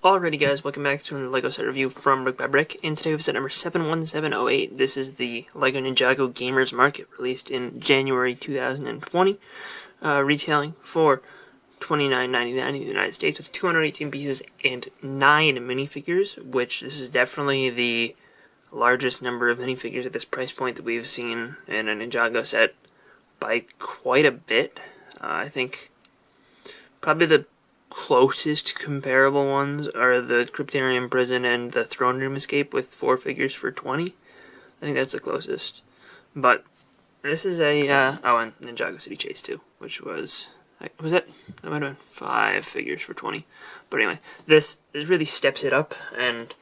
Alrighty guys, welcome back to another LEGO set review from BrickByBrick, and today we have set number 71708. This is the LEGO Ninjago Gamers Market, released in January 2020, retailing for $29.99 in the United States, with 218 pieces and 9 minifigures, which this is definitely the largest number of minifigures at this price point that we've seen in a Ninjago set by quite a bit. I think probably the closest comparable ones are the Cryptarium Prison and the Throne Room Escape with 4 figures for 20. I think that's the closest. But this is a, oh, and Ninjago City Chase too, which was that might have been 5 figures for 20. But anyway, this really steps it up, and,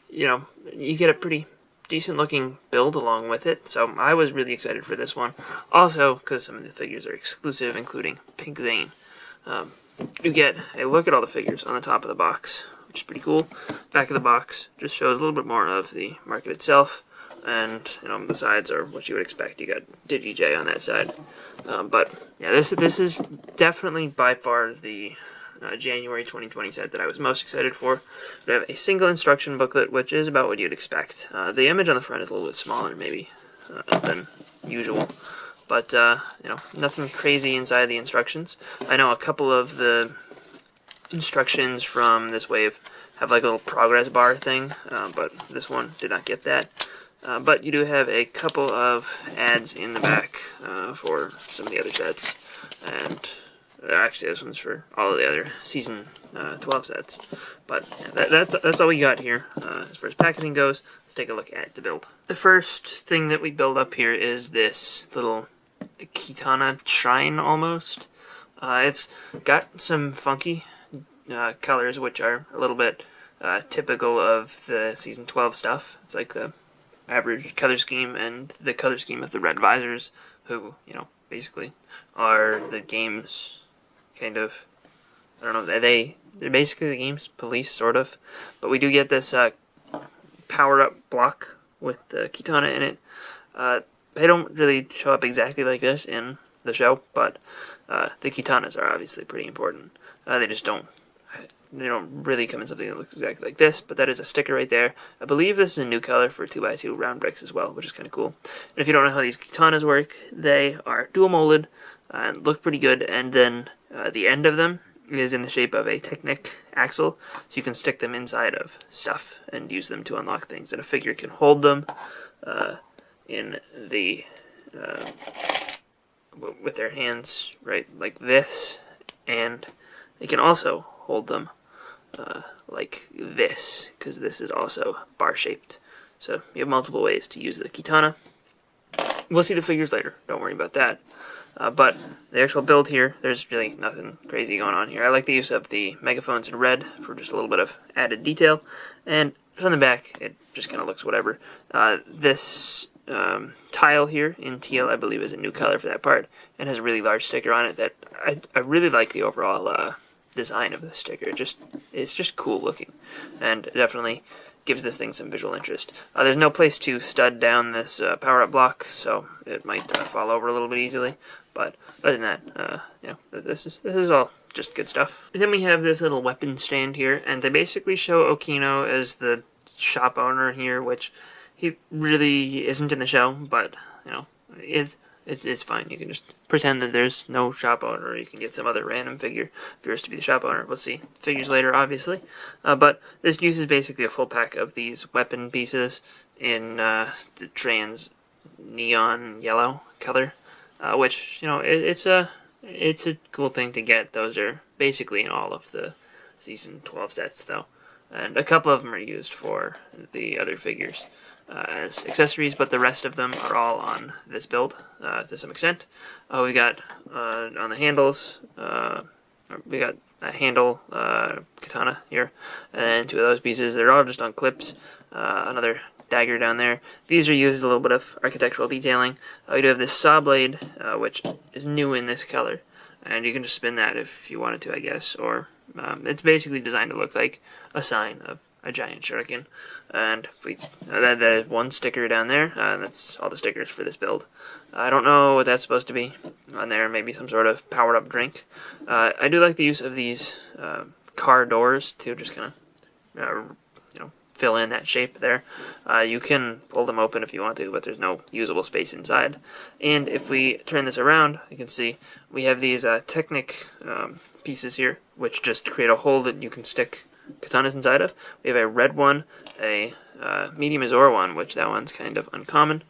you know, you get a pretty decent looking build along with it, so I was really excited for this one. Also, because some of the figures are exclusive, including Pink Zane. You get a look at all the figures on the top of the box, which is pretty cool. Back of the box just shows a little bit more of the market itself, and the sides are what you would expect. You got DigiJ on that side, but yeah, this is definitely by far the January 2020 set that I was most excited for. We have a single instruction booklet, which is about what you'd expect. The image on the front is a little bit smaller, maybe, than usual. But, nothing crazy inside the instructions. I know a couple of the instructions from this wave have like a little progress bar thing, but this one did not get that. But you do have a couple of ads in the back for some of the other sets. And actually, this one's for all of the other Season 12 sets. But yeah, that's all we got here. As far as packaging goes, let's take a look at the build. The first thing that we build up here is this little Kitana shrine, almost. It's got some funky colors, which are a little bit typical of the Season 12 stuff. It's like the average color scheme and the color scheme of the Red Visors, who, basically are the game's kind of, I don't know, they're basically the game's police, sort of. But we do get this power-up block with the Kitana in it. They don't really show up exactly like this in the show, but the Kitanas are obviously pretty important. They don't really come in something that looks exactly like this, but that is a sticker right there. I believe this is a new color for 2x2 round bricks as well, which is kind of cool. And if you don't know how these Kitanas work, they are dual molded and look pretty good, and then the end of them is in the shape of a Technic axle, so you can stick them inside of stuff and use them to unlock things, and a figure can hold them in the with their hands right like this, and they can also hold them like this, because this is also bar shaped. So you have multiple ways to use the Kitana. We'll see the figures later, don't worry about that. But the actual build here, there's really nothing crazy going on here. I like the use of the megaphones in red for just a little bit of added detail, and on the back it just kind of looks whatever. This tile here in teal, I believe, is a new color for that part, and has a really large sticker on it that I really like the overall design of the sticker. It's just cool looking, and definitely gives this thing some visual interest. There's no place to stud down this power-up block, so it might fall over a little bit easily. But other than that, this is all just good stuff. And then we have this little weapon stand here, and they basically show Okino as the shop owner here, which he really isn't in the show, but, it's fine. You can just pretend that there's no shop owner, or you can get some other random figure if yours to be the shop owner. We'll see figures later, obviously. But this uses basically a full pack of these weapon pieces in the trans neon yellow color, which, it's a cool thing to get. Those are basically in all of the Season 12 sets, though. And a couple of them are used for the other figures as accessories, but the rest of them are all on this build to some extent. We got on the handles, we got a handle katana here, and 2 of those pieces. They're all just on clips. Another dagger down there. These are used as a little bit of architectural detailing. We do have this saw blade, which is new in this color, and you can just spin that if you wanted to, I guess, or it's basically designed to look like a sign of a giant shuriken. And that is one sticker down there. That's all the stickers for this build. I don't know what that's supposed to be on there. Maybe some sort of powered up drink. I do like the use of these car doors to just kind of fill in that shape there. You can pull them open if you want to, but there's no usable space inside. And if we turn this around, you can see we have these Technic pieces here, which just create a hole that you can stick katanas inside of. We have a red one, a medium Azor one, which that one's kind of uncommon.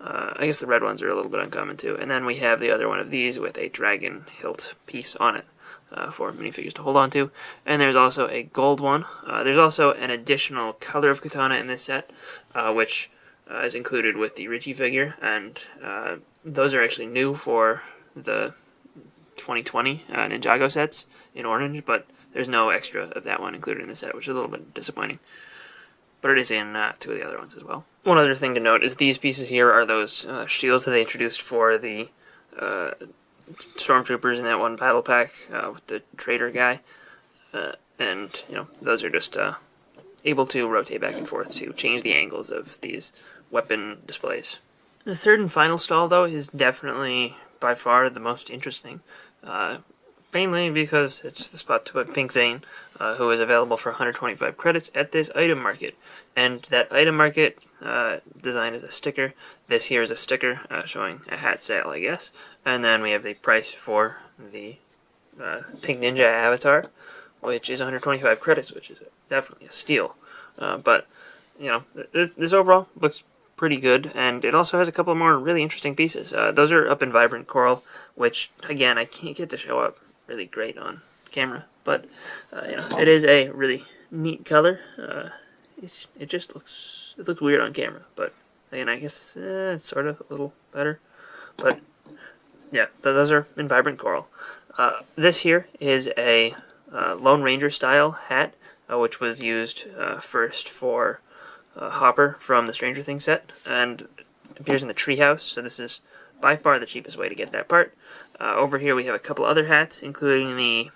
I guess the red ones are a little bit uncommon too. And then we have the other one of these with a dragon hilt piece on it for minifigures to hold on to. And there's also a gold one. There's also an additional color of katana in this set, which is included with the Richie figure. And those are actually new for the 2020 Ninjago sets in orange, but there's no extra of that one included in the set, which is a little bit disappointing. But it is in two of the other ones as well. One other thing to note is these pieces here are those shields that they introduced for the stormtroopers in that one battle pack with the traitor guy. And, those are just able to rotate back and forth to change the angles of these weapon displays. The third and final stall, though, is definitely by far the most interesting. Mainly because it's the spot to put Pink Zane, who is available for 125 credits at this item market. And that item market design is a sticker. This here is a sticker showing a hat sale, I guess. And then we have the price for the Pink Ninja avatar, which is 125 credits, which is definitely a steal. But, this overall looks pretty good, and it also has a couple more really interesting pieces. Those are up in Vibrant Coral, which, again, I can't get to show up really great on camera, but it is a really neat color. It just looks weird on camera, but again, I guess it's sort of a little better. But yeah, those are in Vibrant Coral. This here is a Lone Ranger style hat, which was used first for Hopper from the Stranger Things set, and appears in the treehouse. So this is by far the cheapest way to get that part. Over here we have a couple other hats, including the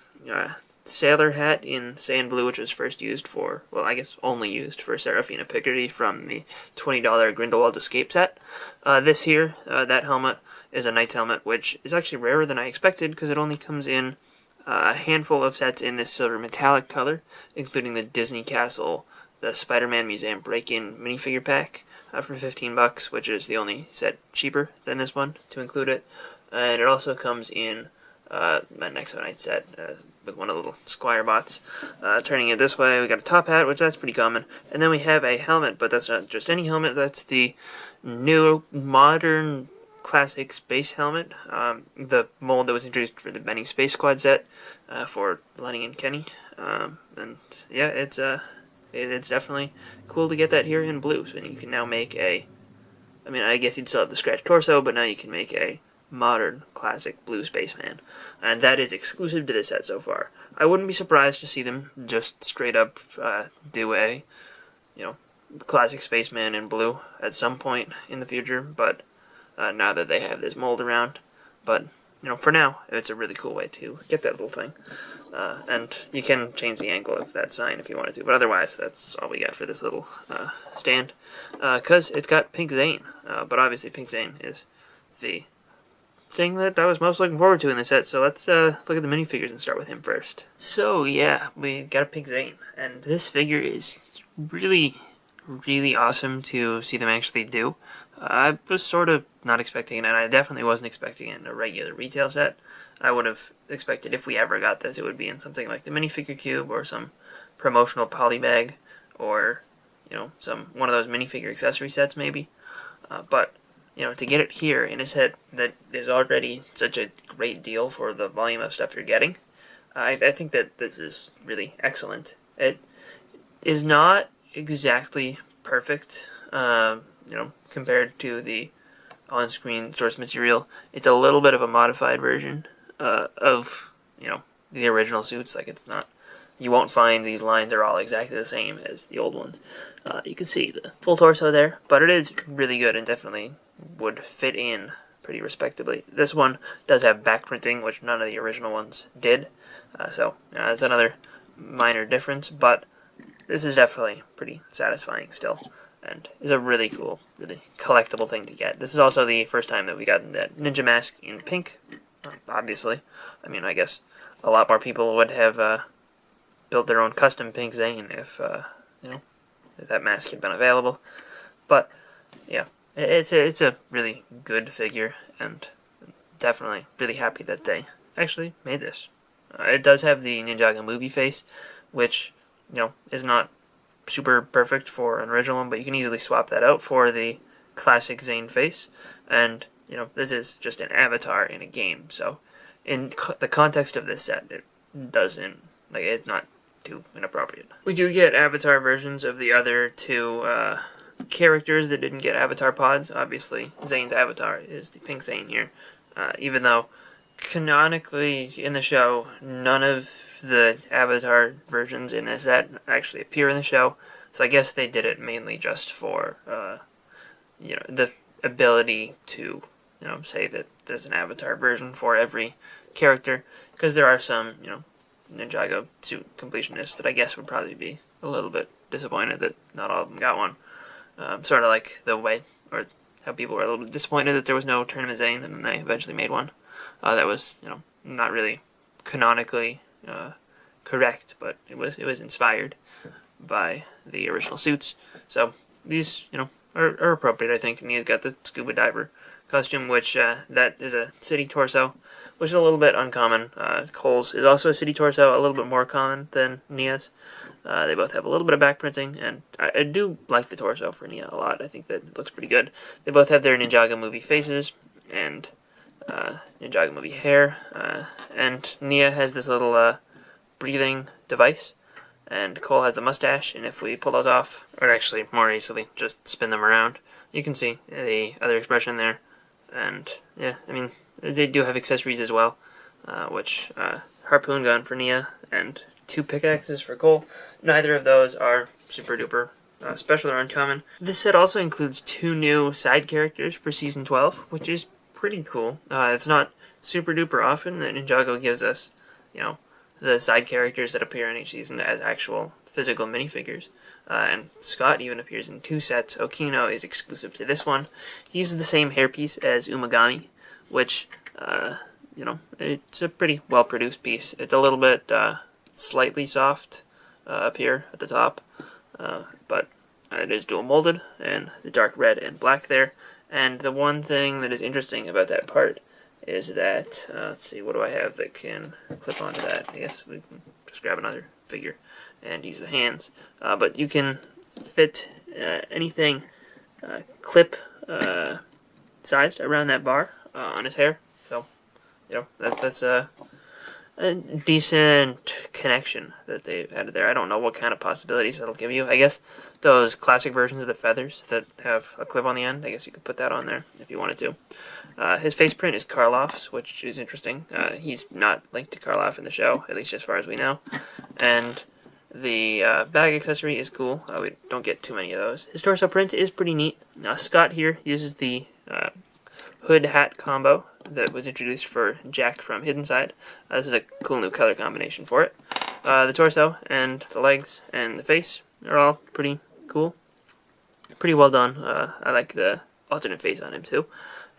sailor hat in sand blue, which was first used for, well, I guess only used for Serafina Picardy from the $20 Grindelwald's Escape set. This here, that helmet, is a knight's helmet, which is actually rarer than I expected because it only comes in a handful of sets in this silver metallic color, including the Disney Castle, the Spider-Man Museum Break-In minifigure pack for $15, which is the only set cheaper than this one to include it. And it also comes in a Nexo Knight set with one of the little Squire bots. Turning it this way, we got a top hat, which that's pretty common. And then we have a helmet, but that's not just any helmet. That's the new modern classic space helmet. The mold that was introduced for the Benny Space Squad set for Lenny and Kenny. And yeah, it's definitely cool to get that here in blue. So you can now make I guess you'd still have the scratch torso, but now you can make a modern classic blue spaceman, and that is exclusive to this set so far. I wouldn't be surprised to see them just straight up do a classic spaceman in blue at some point in the future, but now that they have this mold around. But for now, it's a really cool way to get that little thing, and you can change the angle of that sign if you wanted to, but otherwise that's all we got for this little stand, because it's got Pink Zane, but obviously Pink Zane is the thing that I was most looking forward to in the set, so let's look at the minifigures and start with him first. So yeah, we got a Pink Zane, and this figure is really, really awesome to see them actually do. I was sort of not expecting it, and I definitely wasn't expecting it in a regular retail set. I would have expected if we ever got this, it would be in something like the minifigure cube or some promotional polybag, or one of those minifigure accessory sets maybe. But to get it here in a set that is already such a great deal for the volume of stuff you're getting, I think that this is really excellent. It is not exactly perfect, compared to the on-screen source material. It's a little bit of a modified version of, the original suits. Like, it's not, you won't find these lines are all exactly the same as the old ones. You can see the full torso there, but it is really good and definitely would fit in pretty respectably. This one does have back printing, which none of the original ones did, so that's another minor difference, but this is definitely pretty satisfying still, and is a really cool, really collectible thing to get. This is also the first time that we got that ninja mask in pink, obviously. I mean, I guess a lot more people would have built their own custom pink Zane if you know, if that mask had been available. But yeah, it's a really good figure, and definitely really happy that they actually made this. It does have the Ninjago movie face, which, you know, is not super perfect for an original one, but you can easily swap that out for the classic Zane face. And, you know, this is just an avatar in a game, so in the context of this set, it doesn't, like, it's not too inappropriate. We do get avatar versions of the other two characters that didn't get avatar pods. Obviously, Zane's avatar is the pink Zane here, even though canonically in the show, none of the avatar versions in this set actually appear in the show. So I guess they did it mainly just for, you know, the ability to, you know, say that there's an avatar version for every character, because there are some, you know, Ninjago suit completionists that I guess would probably be a little bit disappointed that not all of them got one. Sort of like the way, or how people were a little bit disappointed that there was no Tournament Zane, and then they eventually made one. That was, you know, not really canonically correct, but it was inspired by the original suits. So these, you know, are appropriate, I think. And he's got the scuba diver costume, which that is a city torso, which is a little bit uncommon. Cole's is also a city torso, a little bit more common than Nia's. They both have a little bit of back printing, and I do like the torso for Nia a lot. I think that it looks pretty good. They both have their Ninjago movie faces and Ninjago movie hair, and Nia has this little breathing device, and Cole has the mustache, and if we pull those off, or actually more easily just spin them around, you can see the other expression there. And yeah, I mean, they do have accessories as well, which harpoon gun for Nia and 2 pickaxes for Cole. Neither of those are super duper special or uncommon. This set also includes 2 new side characters for Season 12, which is pretty cool. It's not super duper often that Ninjago gives us, you know, the side characters that appear in each season as actual physical minifigures. And Scott even appears in 2 sets. Okino is exclusive to this one. He uses the same hairpiece as Umagami, which, you know, it's a pretty well-produced piece. It's a little bit slightly soft up here at the top, but it is dual molded, and the dark red and black there. And the one thing that is interesting about that part is that, let's see, what do I have that can clip onto that? I guess we can just grab another figure and use the hands. But you can fit anything clip sized around that bar on his hair. So, you know, that's a decent connection that they've added there. I don't know what kind of possibilities that'll give you. I guess those classic versions of the feathers that have a clip on the end, I guess you could put that on there if you wanted to. His face print is Karloff's, which is interesting. He's not linked to Karloff in the show, at least as far as we know. And the bag accessory is cool. We don't get too many of those. His torso print is pretty neat. Scott here uses the hood-hat combo that was introduced for Jack from Hidden Side. This is a cool new color combination for it. The torso and the legs and the face are all pretty cool. Pretty well done. I like the alternate face on him too.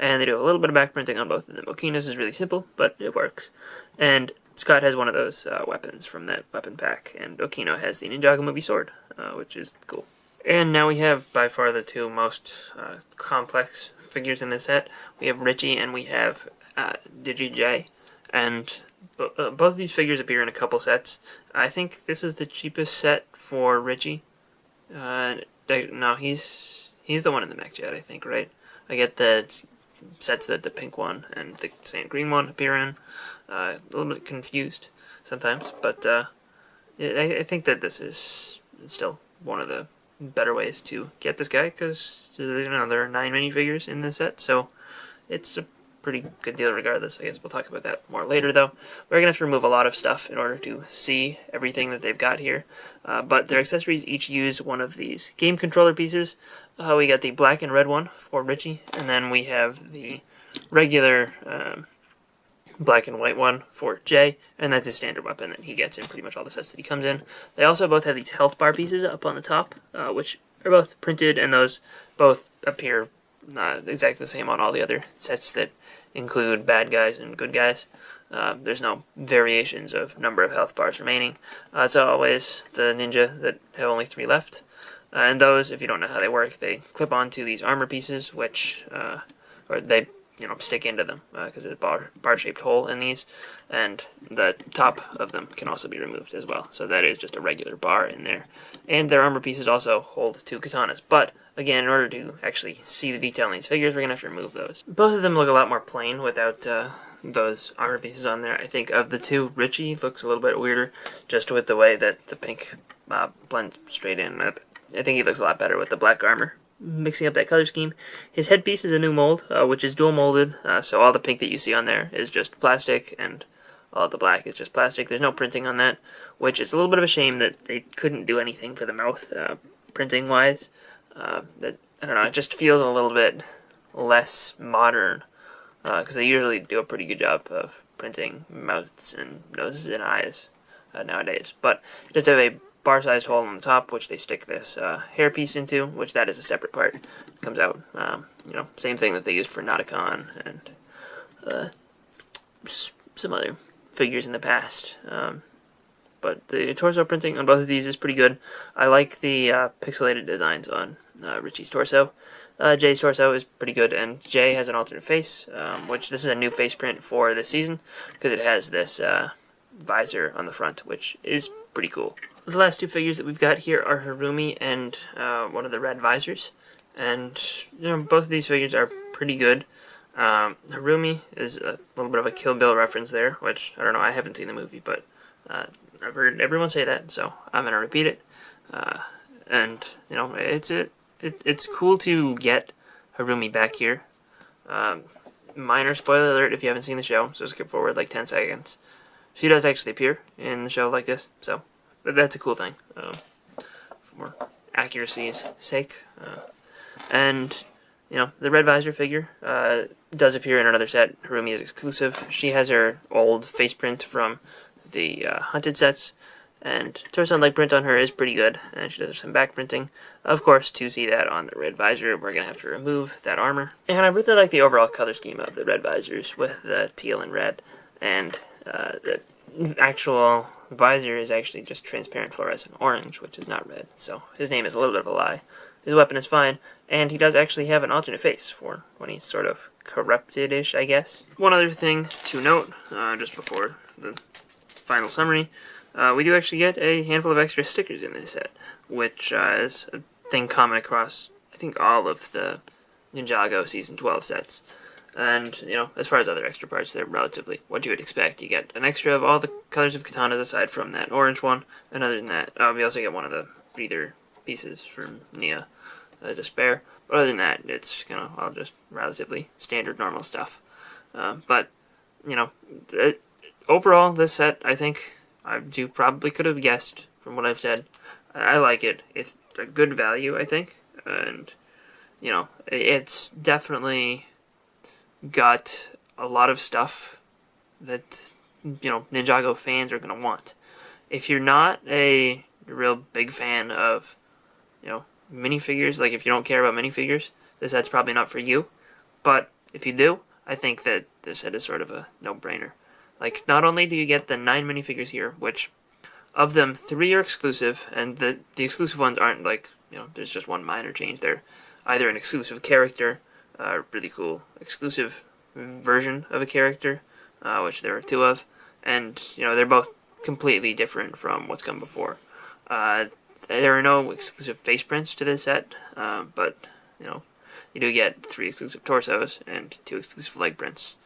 And they do a little bit of back printing on both of them. Okina's is really simple, but it works. And Scott has one of those weapons from that weapon pack, and Okino has the Ninjago movie sword, which is cool. And now we have by far the 2 most complex figures in this set. We have Richie and we have Digi-J, and both of these figures appear in a couple sets. I think this is the cheapest set for Richie. No, he's the one in the mech jet, I think, right? I get the sets that the pink one and the sand green one appear in. A little bit confused sometimes, but I think that this is still one of the better ways to get this guy, because, you know, there are 9 minifigures in this set, so it's a pretty good deal regardless. I guess we'll talk about that more later, though. We're going to have to remove a lot of stuff in order to see everything that they've got here, but their accessories each use one of these game controller pieces. We got the black and red one for Richie, and then we have the regular black and white one for Jay, and that's his standard weapon that he gets in pretty much all the sets that he comes in. They also both have these health bar pieces up on the top, which are both printed, and those both appear exactly the same on all the other sets that include bad guys and good guys. There's no variations of number of health bars remaining. It's always the ninja that have only 3 left. And those, if you don't know how they work, they clip onto these armor pieces, which, or they, stick into them, because there's a bar-shaped hole in these, and the top of them can also be removed as well. So that is just a regular bar in there. And their armor pieces also hold 2 katanas. But, again, in order to actually see the detail in these figures, we're going to have to remove those. Both of them look a lot more plain without those armor pieces on there. I think of the 2, Richie looks a little bit weirder, just with the way that the pink blends straight in. I think he looks a lot better with the black armor, mixing up that color scheme. His headpiece is a new mold, which is dual molded, so all the pink that you see on there is just plastic, and all the black is just plastic. There's no printing on that, which is a little bit of a shame that they couldn't do anything for the mouth, printing-wise. That, I don't know, it just feels a little bit less modern, because they usually do a pretty good job of printing mouths and noses and eyes nowadays. But it does have a bar-sized hole on the top, which they stick this hairpiece into, which that is a separate part. It comes out, same thing that they used for Nauticon and some other figures in the past. But the torso printing on both of these is pretty good. I like the pixelated designs on Richie's torso. Jay's torso is pretty good, and Jay has an alternate face, which this is a new face print for this season, because it has this visor on the front, which is pretty cool. The last 2 figures that we've got here are Harumi and one of the red visors, and both of these figures are pretty good. Harumi is a little bit of a Kill Bill reference there, which, I don't know, I haven't seen the movie, but I've heard everyone say that, so I'm going to repeat it. And, it's cool to get Harumi back here. Minor spoiler alert if you haven't seen the show, so skip forward like 10 seconds. She does actually appear in the show like this, so that's a cool thing, for accuracy's sake. And, the red visor figure does appear in another set. Harumi is exclusive. She has her old face print from the Hunted sets, and torso and leg print on her is pretty good, and she does have some back printing. Of course, to see that on the red visor, we're going to have to remove that armor. And I really like the overall color scheme of the red visors with the teal and red, and the actual visor is actually just transparent fluorescent orange, which is not red, so his name is a little bit of a lie. His weapon is fine, and he does actually have an alternate face for when he's sort of corrupted-ish, I guess. One other thing to note, just before the final summary, we do actually get a handful of extra stickers in this set, which is a thing common across, I think, all of the Ninjago Season 12 sets. And, as far as other extra parts, they're relatively what you would expect. You get an extra of all the colors of katanas aside from that orange one, and other than that, we also get one of the breather pieces from Nia as a spare. But other than that, it's all just relatively standard, normal stuff. But, overall, this set, I think, you probably could have guessed from what I've said. I like it. It's a good value, I think. And, it's definitely got a lot of stuff that, Ninjago fans are going to want. If you're not a real big fan of, minifigures, like if you don't care about minifigures, this set's probably not for you. But if you do, I think that this set is sort of a no-brainer. Like, not only do you get the 9 minifigures here, which, of them, 3 are exclusive, and the exclusive ones aren't like, there's just one minor change. They're either an exclusive character, really cool exclusive version of a character, which there are 2 of, and, they're both completely different from what's come before. There are no exclusive face prints to this set, but, you do get 3 exclusive torsos and 2 exclusive leg prints.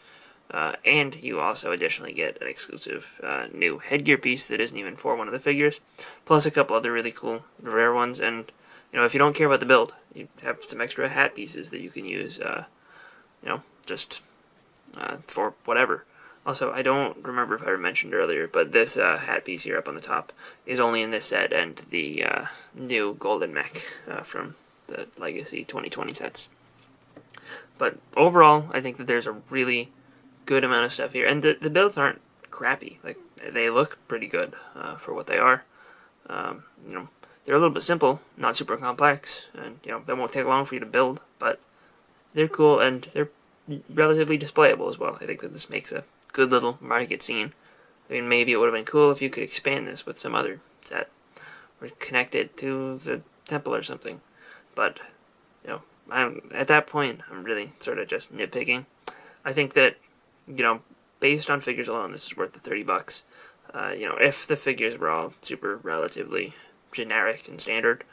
And you also additionally get an exclusive new headgear piece that isn't even for one of the figures, plus a couple other really cool rare ones. And if you don't care about the build, you have some extra hat pieces that you can use, just for whatever. Also, I don't remember if I mentioned earlier, but this hat piece here up on the top is only in this set and the new golden mech from the Legacy 2020 sets. But overall, I think that there's a really good amount of stuff here, and the builds aren't crappy. Like, they look pretty good for what they are. They're a little bit simple, not super complex, and they won't take long for you to build, but they're cool and they're relatively displayable as well. I think that this makes a good little market scene. I mean, maybe it would have been cool if you could expand this with some other set or connect it to the temple or something. But, you know, at that point, I'm really sort of just nitpicking. I think that, you know, based on figures alone, this is worth the $30. You know, if the figures were all super relatively generic and standard,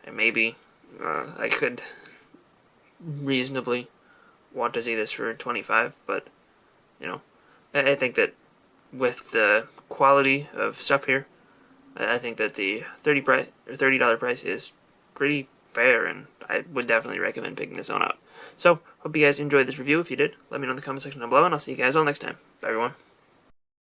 and maybe I could reasonably want to see this for $25, but, you know, I think that with the quality of stuff here, I think that the $30 price is pretty fair, and I would definitely recommend picking this one up. So, hope you guys enjoyed this review. If you did, let me know in the comment section down below, and I'll see you guys all next time. Bye, everyone.